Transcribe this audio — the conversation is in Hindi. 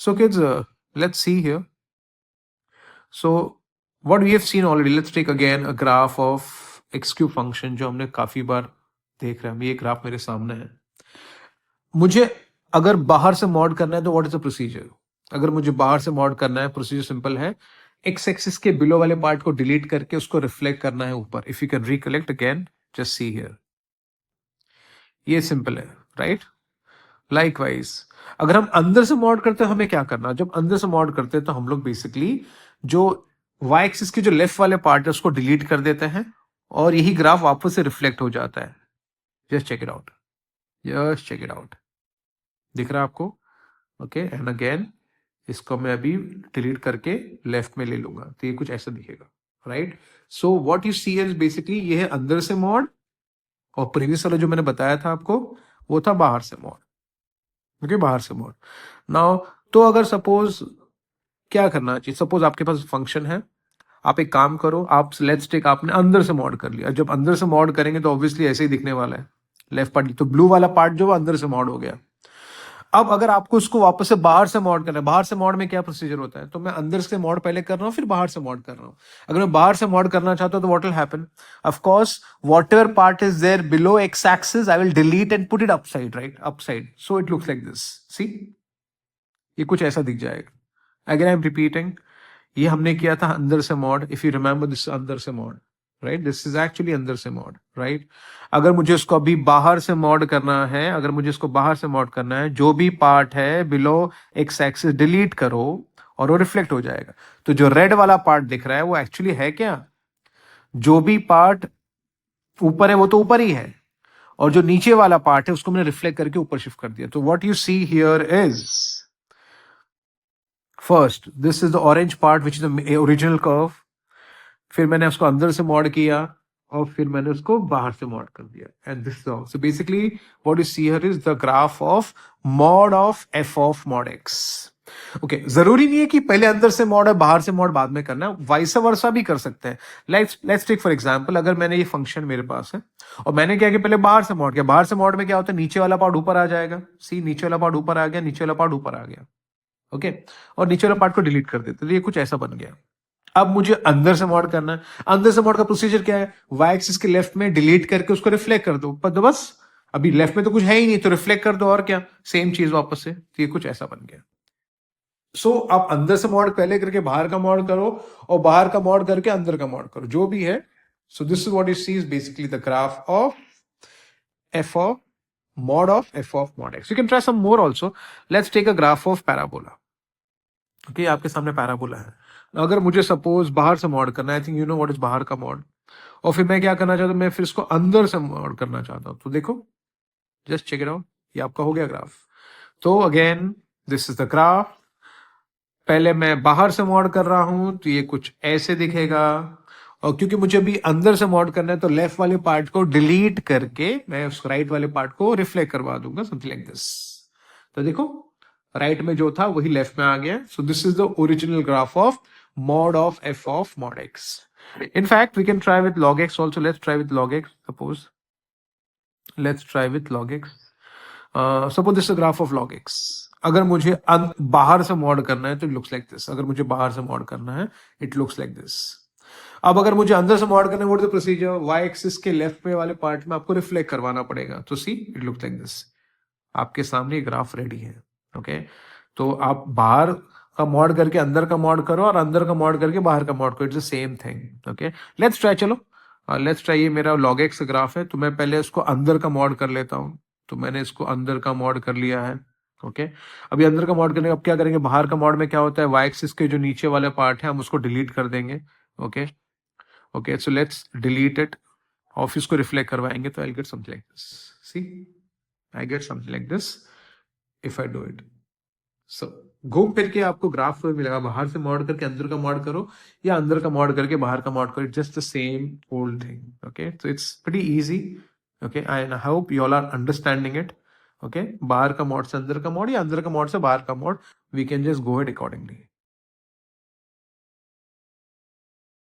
So kids, let's see here. So what we have seen already, let's take again a graph of x cube function जो हमने काफी बार देख रहे हैं. ये ग्राफ मेरे सामने है. मुझे अगर बाहर से मॉड करना है तो व्हाट इज द प्रोसीजर? अगर मुझे बाहर से मॉड करना है, प्रोसीजर सिंपल है. एक्स एक्सिस के बिलो वाले पार्ट को डिलीट करके उसको रिफ्लेक्ट करना है ऊपर. If you can recollect again, just see here. ये सिंपल है, राइट? लाइकवाइज अगर हम अंदर से मॉड करते हैं, हमें क्या करना? जब अंदर से मॉड करते हैं तो हम लोग बेसिकली जो वाई एक्सिस के जो लेफ्ट वाले पार्ट है उसको डिलीट कर देते हैं और यही ग्राफ वापस से रिफ्लेक्ट हो जाता है. Just check it out. Just check it out. दिख रहा है आपको? ओके, एंड अगेन इसको मैं अभी डिलीट करके लेफ्ट में ले लूंगा तो ये कुछ ऐसा दिखेगा, right? So what you see is basically ये है अंदर से मॉड, और प्रीवियस वाला जो मैंने बताया था आपको वो था बाहर से मॉड. ओके, बाहर से मॉड. नाउ तो अगर सपोज क्या करना चाहिए, सपोज आपके पास फंक्शन है, आप एक काम करो, आप लेट्स टेक आपने अंदर से मॉड कर लिया. जब अंदर से मॉड करेंगे तो ऑब्वियसली ऐसे ही दिखने वाला है लेफ्ट पार्ट. तो ब्लू वाला पार्ट जो अंदर से मॉड हो गया. अब अगर आपको उसको वापस से बाहर से मॉड करना है, बाहर से मॉड में क्या प्रोसीजर होता है? तो मैं अंदर से मॉड पहले कर रहा हूं फिर बाहर से मॉड कर रहा हूं. अगर मैं बाहर से मॉड करना चाहता हूं तो what will happen? Of course whatever part is there below X axis I will delete and put it upside, right? Upside. So it looks like this. See, ये कुछ ऐसा दिख जाएगा. अगेन आई एम रिपीटिंग, ये हमने किया था अंदर से mod. If you remember this अंदर से mod, right? This is actually अंदर से मॉड, राइट? अगर मुझे इसको अभी बाहर से मॉड करना है, अगर मुझे इसको बाहर से मॉड करना है, जो भी पार्ट है बिलो एक्स एक्सिस डिलीट करो और वो रिफ्लेक्ट हो जाएगा. तो जो रेड वाला पार्ट दिख रहा है वो एक्चुअली है क्या? जो भी पार्ट ऊपर है वो तो ऊपर ही है, और जो नीचे वाला पार्ट है उसको मैंने रिफ्लेक्ट करके ऊपर शिफ्ट कर दिया. तो what you see here is first this is the orange part which is the original curve. फिर मैंने उसको अंदर से मॉड किया और फिर मैंने उसको बाहर से मॉड कर दिया. And this so basically what you see here is the graph of mod of f of mod x. Okay, जरूरी नहीं है कि पहले अंदर से मॉड और बाहर से मॉड बाद में करना है, वाइस वर्सा भी कर सकते हैं. लेट्स टेक फॉर एग्जांपल, अगर मैंने ये फंक्शन मेरे पास है और मैंने क्या कि पहले बाहर से मॉड किया. बाहर से मॉड में क्या होता है? नीचे वाला पार्ट ऊपर आ जाएगा. सी, नीचे वाला पार्ट ऊपर आ गया, नीचे वाला पार्ट ऊपर आ गया. ओके, और नीचे वाला पार्ट को डिलीट कर देते. तो ये कुछ ऐसा बन गया. अब मुझे अंदर से मॉड करना है. अंदर से मॉड का प्रोसीजर क्या है? वाई एक्सिस के लेफ्ट में डिलीट करके उसको रिफ्लेक्ट कर दो. पर बस अभी लेफ्ट में तो कुछ है ही नहीं, तो रिफ्लेक्ट कर दो और क्या, सेम चीज वापस से. तो ये कुछ ऐसा बन गया. सो आप अंदर से मॉड पहले करके बाहर का मॉड करो और बाहर का मॉड करके अंदर का मॉड करो, जो भी है. So this is what you see is basically the graph of f of mod of f of mod x. You can try some more also. Let's take a graph of parabola. Okay, आपके सामने पैराबोला है. अगर मुझे सपोज बाहर से मॉड करना है, I think you know what is बाहर का मॉड, और फिर मैं क्या करना चाहता हूं, मैं फिर इसको अंदर से मॉड करना चाहता हूं. तो देखो, जस्ट चेक इट आउट, ये आपका हो गया ग्राफ. तो again this is the graph. पहले मैं बाहर से मॉड कर रहा हूं तो ये कुछ ऐसे दिखेगा, और क्योंकि मुझे अभी अंदर से मॉड करना है तो लेफ्ट वाले पार्ट को डिलीट करके मैं उस राइट वाले पार्ट को रिफ्लेक्ट करवा दूंगा, समथिंग लाइक दिस. तो देखो, राइट में जो था वही लेफ्ट में आ गया. सो this is the original graph of mod of f of mod x. In fact, we can try with log x also. Let's try with log x. Let's try with log x. Suppose this is a graph of log x. अगर मुझे बाहर से मॉड करना है तो it looks like this. अगर मुझे बाहर से मॉड करना है it looks like this. अब अगर मुझे अंदर से मॉड करना है, what is the procedure? y axis के लेफ्ट में वाले पार्ट में आपको रिफ्लेक्ट करवाना पड़ेगा. तो see, it looks like this. आपके सामने ग्राफ रेडी है. ओके, तो आप बाहर का मॉड करके अंदर का मॉड करो और अंदर का मॉड करके बाहर का मॉड करो. It's the same thing. Okay, let's try. चलो लेट्स ट्राई. ये मेरा log x ग्राफ है, तो मैं पहले इसको अंदर का मॉड कर लेता हूं. तो मैंने इसको अंदर का मॉड कर लिया है. ओके, अभी अंदर का मॉड करने अब क्या करेंगे? बाहर का मॉड में क्या होता है? वाई एक्सिस के जो नीचे वाले पार्ट है हम उसको डिलीट कर देंगे. Okay okay, so let's delete it और फिर इसको रिफ्लेक्ट करवाएंगे. तो I get something like this. See, I get something like this if I do it. So घूम फिर के आपको ग्राफ मिलेगा. बाहर से मॉड करके अंदर का मॉड करो या अंदर का मॉड करके बाहर का मॉड करो, just the same old thing. Okay, so it's pretty easy. Okay, I hope you all are understanding it. Okay, बाहर का मॉड से अंदर का मॉड या अंदर का मॉड से बाहर का mod, we can just go it accordingly.